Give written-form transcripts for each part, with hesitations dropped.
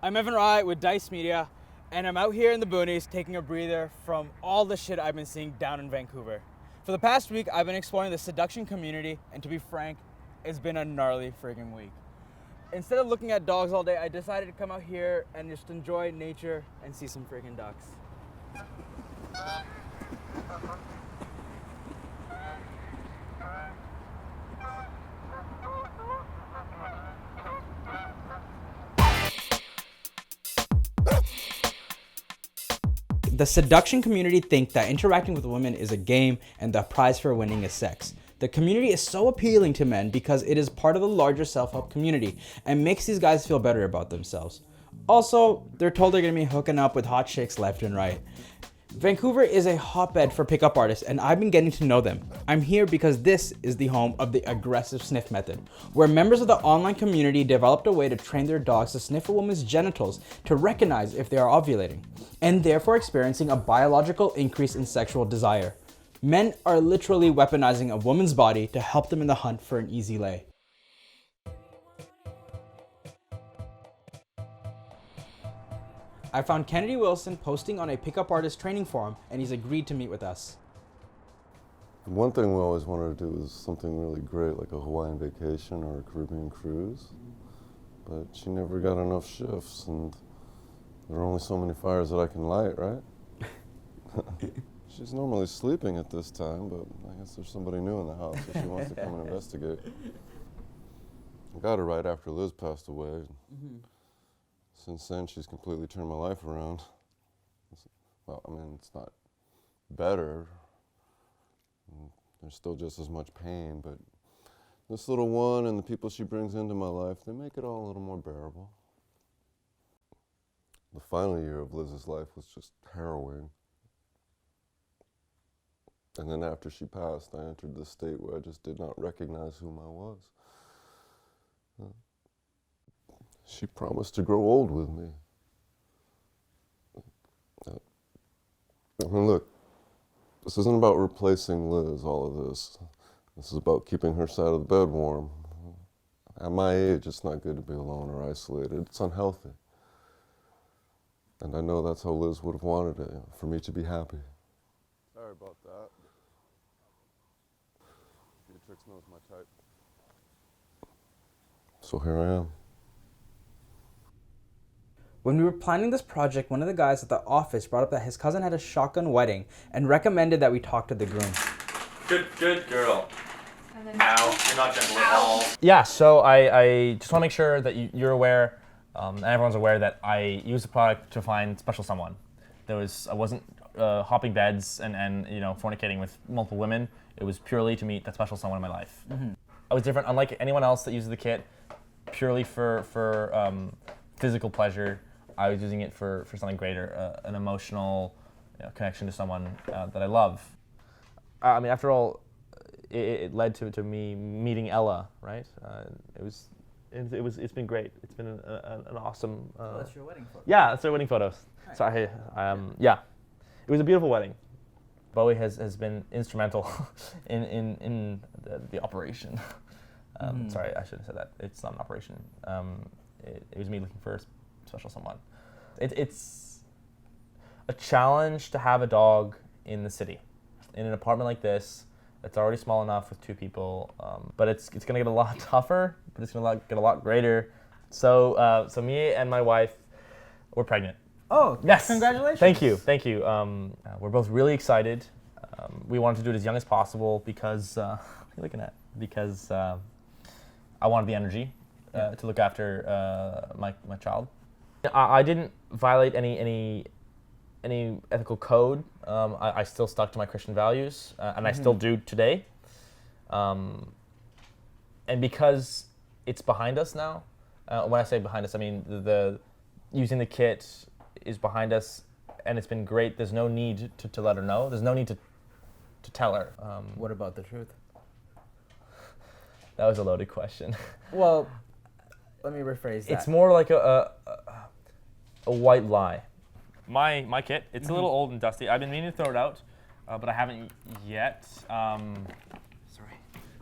I'm Evan Wright with Dice Media, and I'm out here in the boonies taking a breather from all the shit I've been seeing down in Vancouver. For the past week, I've been exploring the seduction community, and to be frank, it's been a gnarly freaking week. Instead of looking at dogs all day, I decided to come out here and just enjoy nature and see some freaking ducks. The seduction community think that interacting with women is a game and the prize for winning is sex. The community is so appealing to men because it is part of the larger self-help community and makes these guys feel better about themselves. Also, they're told they're gonna be hooking up with hot chicks left and right. Vancouver is a hotbed for pickup artists, and I've been getting to know them. I'm here because this is the home of the aggressive sniff method, where members of the online community developed a way to train their dogs to sniff a woman's genitals to recognize if they are ovulating, and therefore experiencing a biological increase in sexual desire. Men are literally weaponizing a woman's body to help them in the hunt for an easy lay. I found Kennedy Wilson posting on a pickup artist training forum, and he's agreed to meet with us. One thing we always wanted to do is something really great, like a Hawaiian vacation or a Caribbean cruise. But she never got enough shifts, and there are only so many fires that I can light, right? She's normally sleeping at this time, but I guess there's somebody new in the house, so she wants to come and investigate. I got her right after Liz passed away. Since then, she's completely turned my life around. Well, I mean, it's not better. There's still just as much pain, but this little one and the people she brings into my life, they make it all a little more bearable. The final year of Liz's life was just harrowing. And then after she passed, I entered this state where I just did not recognize whom I was. She promised to grow old with me. I mean, look, this isn't about replacing Liz, all of this. This is about keeping her side of the bed warm. At my age, it's not good to be alone or isolated. It's unhealthy. And I know that's how Liz would have wanted it, for me to be happy. Sorry about that. Beatrix knows my type. So here I am. When we were planning this project, one of the guys at the office brought up that his cousin had a shotgun wedding and recommended that we talk to the groom. Good girl. Ow, you're not gentle at all. Yeah, so I just want to make sure that you're aware, and everyone's aware that I used the product to find special someone. I wasn't hopping beds and fornicating with multiple women. It was purely to meet that special someone in my life. I was different, unlike anyone else that uses the kit, purely for physical pleasure. I was using it for something greater, an emotional connection to someone that I love. I mean, after all, it led to me meeting Ella, right? It's been great. It's been an awesome. That's your wedding photo. Yeah, that's our wedding photos. Right. Sorry, yeah, it was a beautiful wedding. Bowie has been instrumental in the operation. Sorry, I shouldn't have said that. It's not an operation. It was me looking for a special someone. It's a challenge to have a dog in the city, in an apartment like this. It's already small enough with two people, but it's gonna get a lot tougher, but it's gonna get a lot greater. So me and my wife, we're pregnant. Oh, yes! Congratulations! Thank you. We're both really excited. We wanted to do it as young as possible because what are you looking at? Because I wanted the energy to look after my child. I didn't violate any ethical code. I still stuck to my Christian values, and I still do today. And because it's behind us now, when I say behind us, I mean the using the kit is behind us, and it's been great. There's no need to let her know. There's no need to tell her. What about the truth? That was a loaded question. Well, let me rephrase that. It's more like a white lie. My kit, it's a little old and dusty. I've been meaning to throw it out, but I haven't yet. Sorry.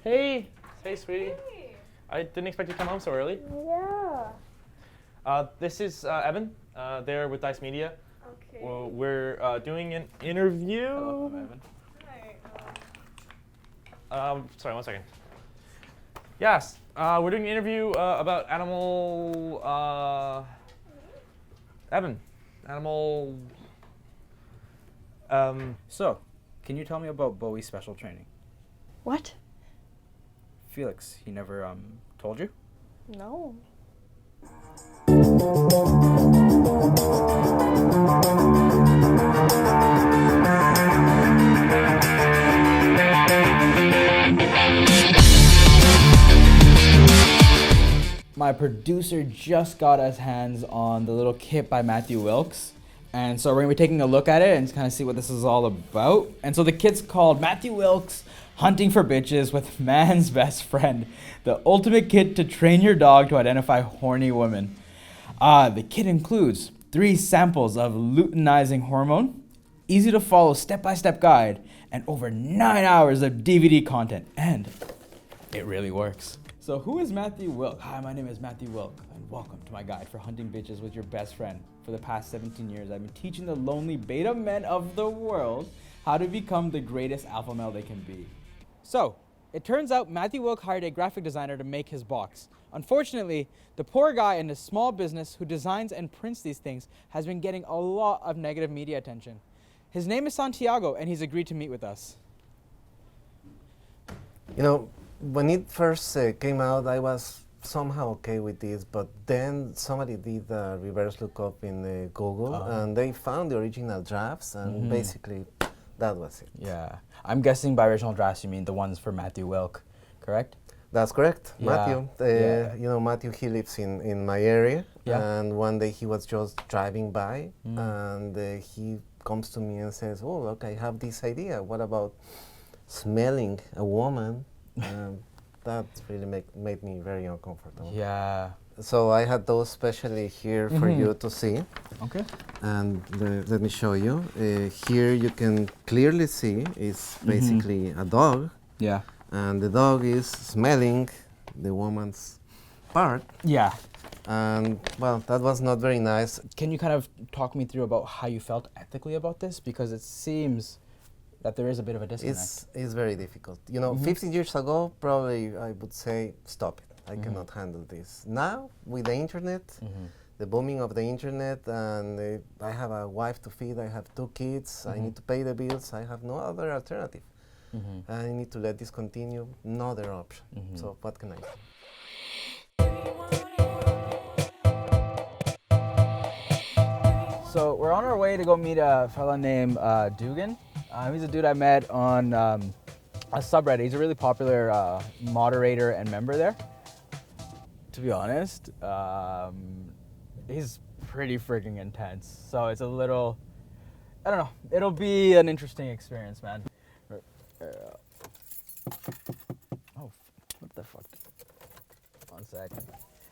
Hey, sweetie. Hey. I didn't expect you to come home so early. Yeah. This is Evan. There with Dice Media. Okay. Well, we're doing an interview. Hello, I'm Evan. Hi. Sorry, 1 second. Yes, we're doing an interview about animal. Evan, animal. So, can you tell me about Bowie's special training? What? Felix, he never told you? No. My producer just got his hands on the little kit by Matthew Wilkes. And so we're gonna be taking a look at it and kind of see what this is all about. And so the kit's called Matthew Wilkes Hunting for Bitches with Man's Best Friend, the ultimate kit to train your dog to identify horny women. The kit includes 3 samples of luteinizing hormone, easy to follow step-by-step guide, and over 9 hours of DVD content. And it really works. So who is Matthew Wilk? Hi, my name is Matthew Wilk, and welcome to my guide for hunting bitches with your best friend. For the past 17 years, I've been teaching the lonely beta men of the world how to become the greatest alpha male they can be. So, it turns out Matthew Wilk hired a graphic designer to make his box. Unfortunately, the poor guy in a small business who designs and prints these things has been getting a lot of negative media attention. His name is Santiago, and he's agreed to meet with us. You know, when it first came out, I was somehow okay with this, but then somebody did a reverse lookup in Google, and they found the original drafts, and basically that was it. Yeah. I'm guessing by original drafts you mean the ones for Matthew Wilk, correct? That's correct. Yeah. Matthew, Yeah. you know, Matthew, he lives in my area, Yeah. and one day he was just driving by, and he comes to me and says, oh, look, I have this idea. What about smelling a woman? That really made me very uncomfortable. Yeah. So I had those specially here for you to see. Okay. And let me show you. Here you can clearly see it's basically a dog, Yeah. and the dog is smelling the woman's part. Yeah. And well, that was not very nice. Can you kind of talk me through about how you felt ethically about this? Because it seems that there is a bit of a disconnect. It's very difficult. You know, 15 years ago, probably I would say, stop it. I cannot handle this. Now, with the internet, the booming of the internet, and I have a wife to feed, I have 2 kids, I need to pay the bills, I have no other alternative. I need to let this continue, no other option. So what can I do? So we're on our way to go meet a fella named Dugan. He's a dude I met on a subreddit. He's a really popular moderator and member there. To be honest, he's pretty freaking intense. So it's a little, I don't know, it'll be an interesting experience, man. Oh, what the fuck? 1 sec.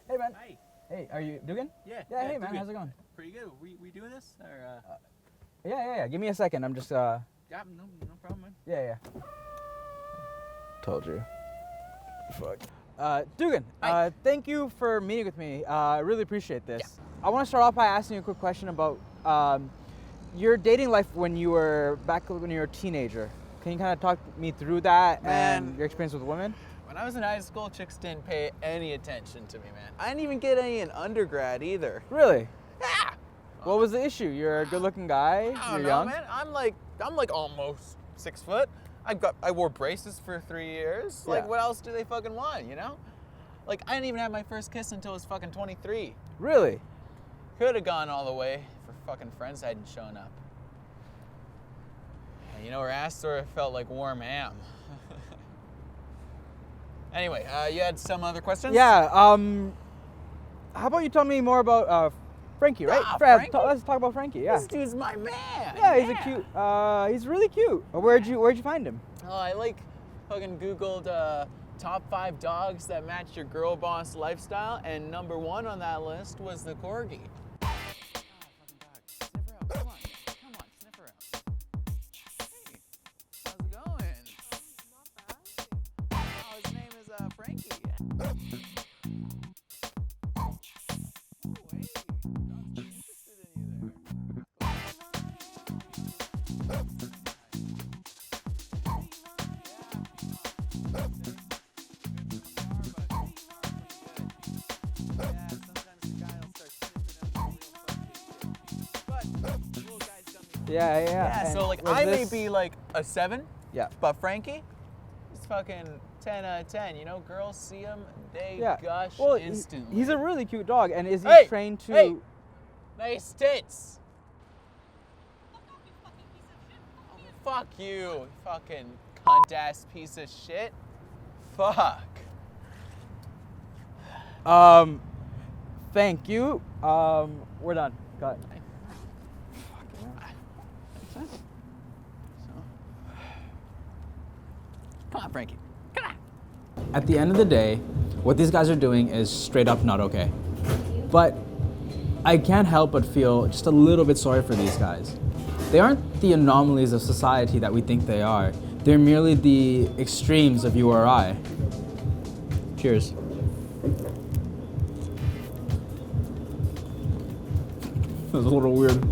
Hey, man. Hi. Hey, are you Dugan? Yeah. Yeah, hey, man, Dugan. how's it going? Pretty good. We doing this or? Yeah. Give me a second. I'm just, Yeah, no problem, man. Yeah. Told you. Fuck. Dugan, Hi. thank you for meeting with me. I really appreciate this. I want to start off by asking you a quick question about your dating life when you were a teenager. Can you kind of talk me through that and Man. your experience with women? When I was in high school, chicks didn't pay any attention to me, man. I didn't even get any in undergrad either. Really? Yeah. What was the issue? You're a good-looking guy. I don't You're know, young. man. I'm like almost 6 foot. I wore braces for 3 years. Yeah. Like, what else do they fucking want, you know? Like, I didn't even have my first kiss until I was fucking 23. Really? Could have gone all the way if her fucking friends hadn't shown up. And you know, her ass sort of felt like warm ham. Anyway, you had some other questions? Yeah. How about you tell me more about Frankie, right? Ah, Fred, Frankie? let's talk about Frankie. Yeah. This dude's my man. Yeah, he's a cute. He's really cute. Where'd you find him? Oh, I fucking Googled top 5 dogs that match your girl boss lifestyle, and number 1 on that list was the corgi. Come on, sniff her out. Hey, how's it going? Oh, his name is Frankie. Ooh, Yeah. Yeah, And so like was I may this- be like a 7, Yeah. but Frankie is fucking 10 out of 10. You know, girls see him, they Yeah. gush Well, instantly. he's a really cute dog, and is he Hey! trained to? Hey! Nice tits. Oh, fuck you fucking cunt ass piece of shit. Fuck. Thank you. We're done. Got it. Come on, Frankie. Come on. At the end of the day, what these guys are doing is straight up not okay. But I can't help but feel just a little bit sorry for these guys. They aren't the anomalies of society that we think they are. They're merely the extremes of you or I. Cheers. That was a little weird.